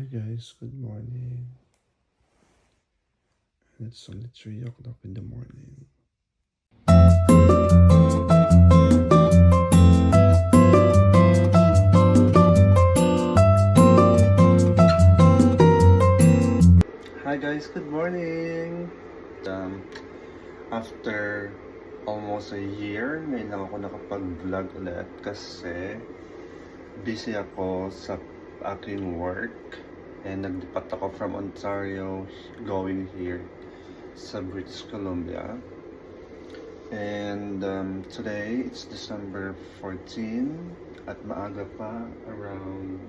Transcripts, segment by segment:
Hi guys, good morning. And it's only 3 o'clock in the morning. Hi guys, good morning. After almost a year, ngayon lang ako nakapag-vlog ulit kasi busy ako sa aking work and naglipat ako from Ontario going here sa British Columbia. And today it's December 14 at maaga pa, around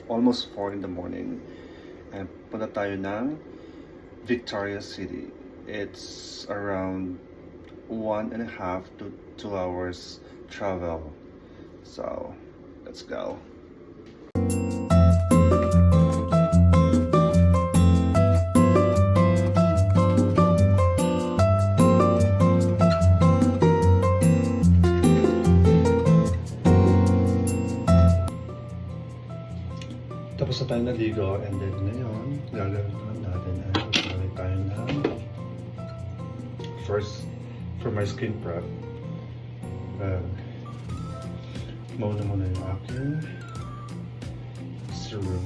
almost 4 in the morning. And punta tayo ng Victoria City. It's around 1.5 to 2 hours travel. So let's go. Tapos na tayo naligo and then ngayon gagawin natin ay gagawin tayo ng first for my skin prep. Mauna muna yung aking serum,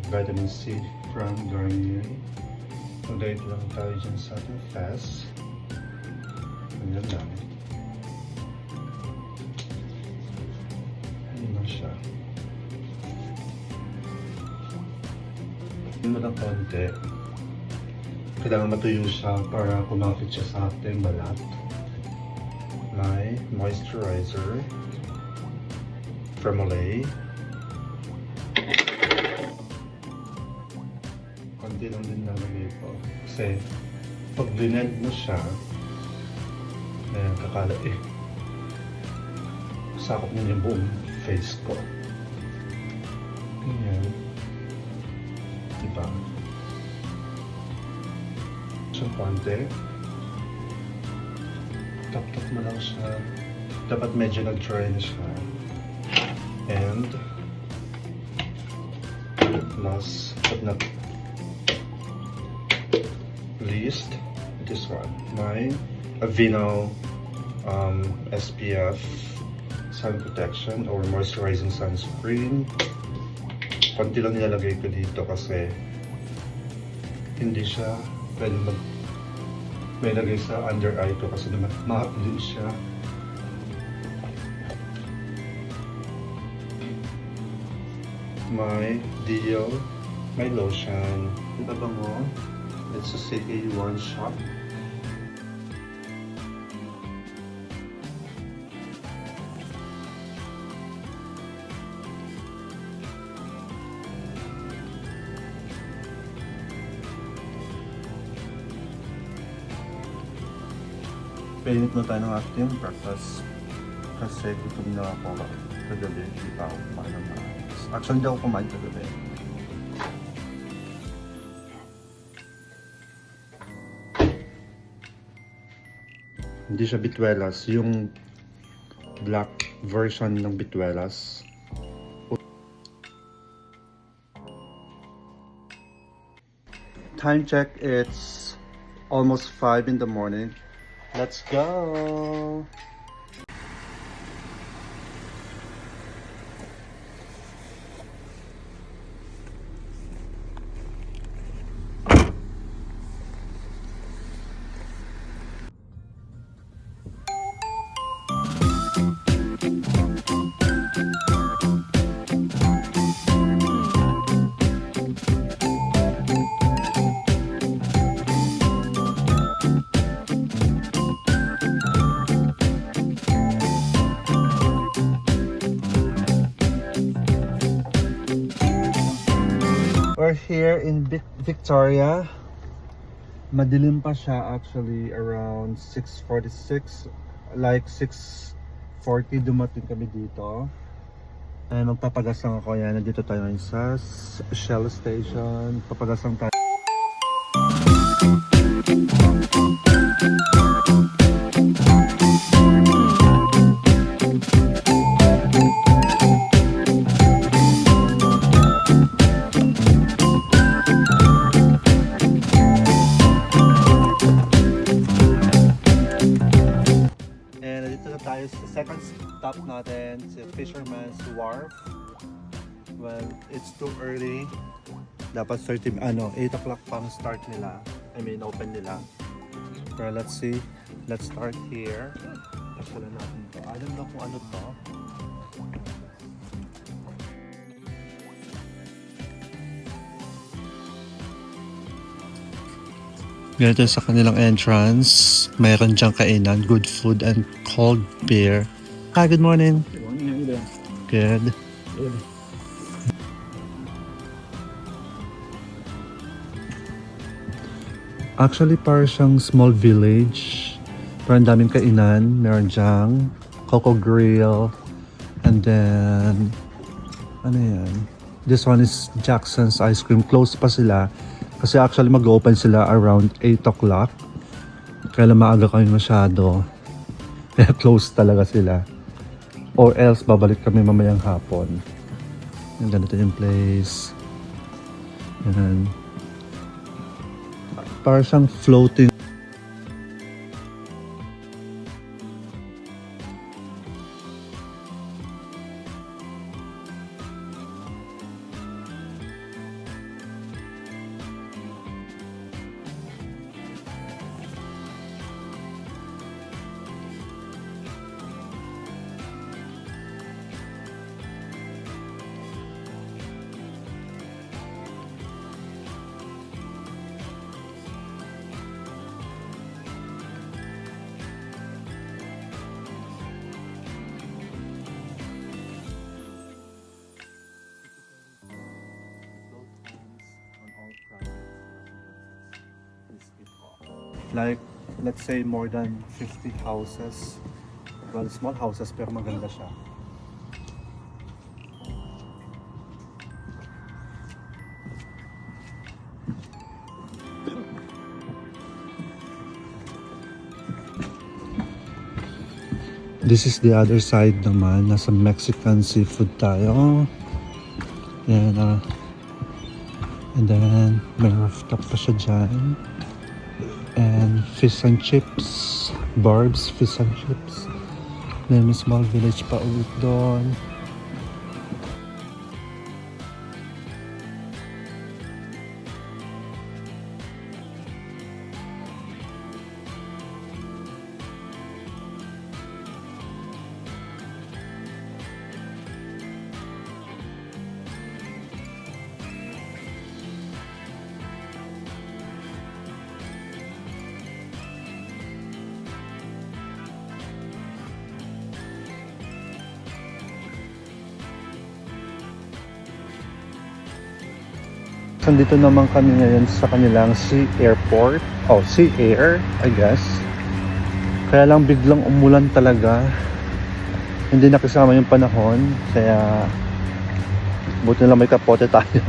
vitamin C from Garnier. Mag-diet lang tayo dyan sa ating fast. Ganyan lang. Hindi na siya. Mo ng konti. Kailangan matuyo siya para kumapit siya sa ating balat. My moisturizer from Olay. Konti lang din nalagay ko. Kasi pag blend mo siya, ayan, kakala sakop niya yung buong face ko. Ganyan. Diba? Siyang konti. Tap-tap mo lang siya. Dapat medyo nag-dry na siya. And last but not least, this one. My Aveeno SPF sun protection or moisturizing sunscreen. Konti lang nilalagay ko dito kasi hindi siya pwede may lagay sa under eye ko kasi naman mahapli siya. My Dio, my lotion. Ito ba mo? It's a City One Shot. Painit na tayo ng ating breakfast kasi gutom na ako kagabi, hindi pa ako kumain ng maayos. Actually, hindi ako kumain kagabi. Hindi siya bituelas, yung black version ng bituelas. Time check, it's almost 5 in the morning. Let's go! We're here in Victoria. Madilim pa siya actually, around 6:46, like 6:40 dumating kami dito. Ay magpapagas lang ako, yan, nandito tayo ngayon sa Shell Station. Papagas lang tayo. natin sa Fisherman's Wharf. Well, it's too early. Dapat 8 o'clock pang start nila. Open nila. Pero let's see. Let's start here. Pasyalan natin to. I don't know kung ano to. Ganito sa kanilang entrance. Mayroon dyang kainan, good food and cold beer. Hi, good morning. Good morning, how you doing? Good. Good. Actually, parang siyang small village. Parang daming kainan. Meron dyang Coco Grill. And then, ano yan? This one is Jackson's Ice Cream. Close pa sila. Kasi actually mag-open sila around 8 o'clock. Kaya lang maaga kami masyado. Kaya close talaga sila. Or else babalik kami mamayang hapon. Yung ganito yung place. Yan. Parang siyang floating. Like, let's say more than 50 houses. Well, small houses pero maganda siya. This is the other side naman. Nasa Mexican seafood tayo. Yan, and then may rooftop pa siya dyan. And fish and chips. Barb's fish and chips. Then may small village pa ulit doon. Nandito naman kami ngayon sa kanilang Sea Airport. Sea Air, I guess. Kaya lang biglang umulan talaga. Hindi nakisama yung panahon. Kaya buti na lang may kapote tayo.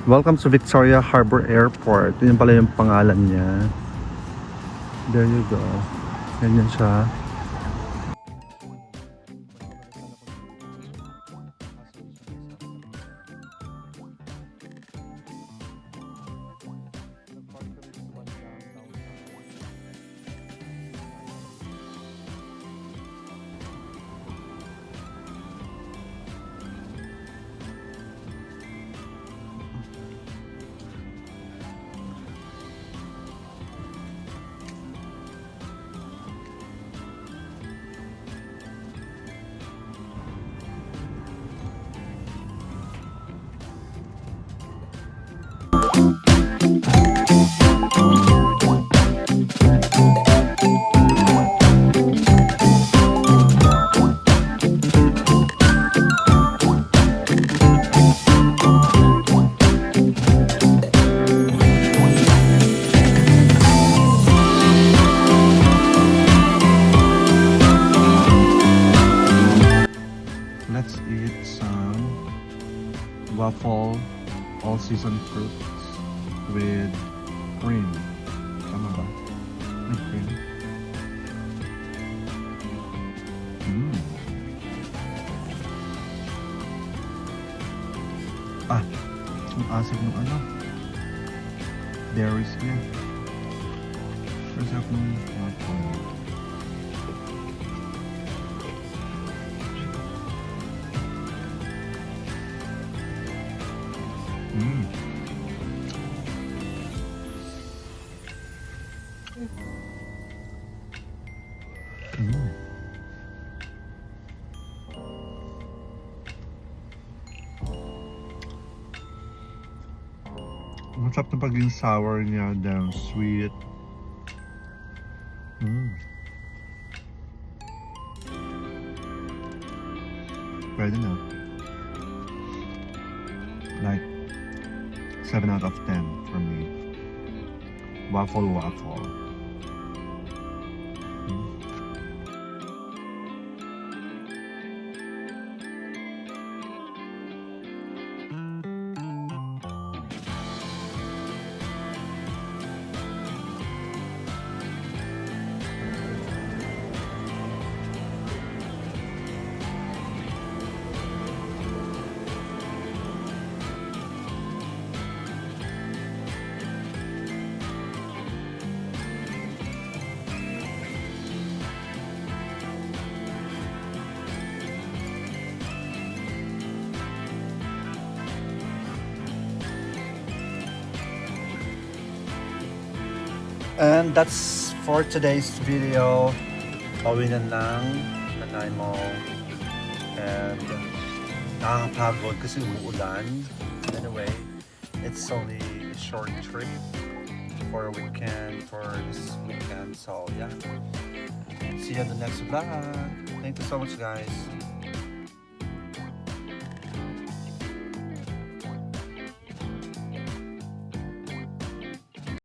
Welcome to Victoria Harbor Airport. Yun pala yung pangalan niya. There you go. Ganyan siya. waffle, all season fruits with cream. Tama ba? With cream. Ang asig ng ano, berries niya. Masarap ng waffle. Masarap na pagiging sour niya, then sweet. Pwede na. Like 7 out of 10 for me. Waffle. And that's for today's video. Pauwi na ng Nanaimo. And nakakapagod kasi umuulan. Anyway, it's only a short trip for this weekend. So yeah. See you in the next vlog. Thank you so much, guys.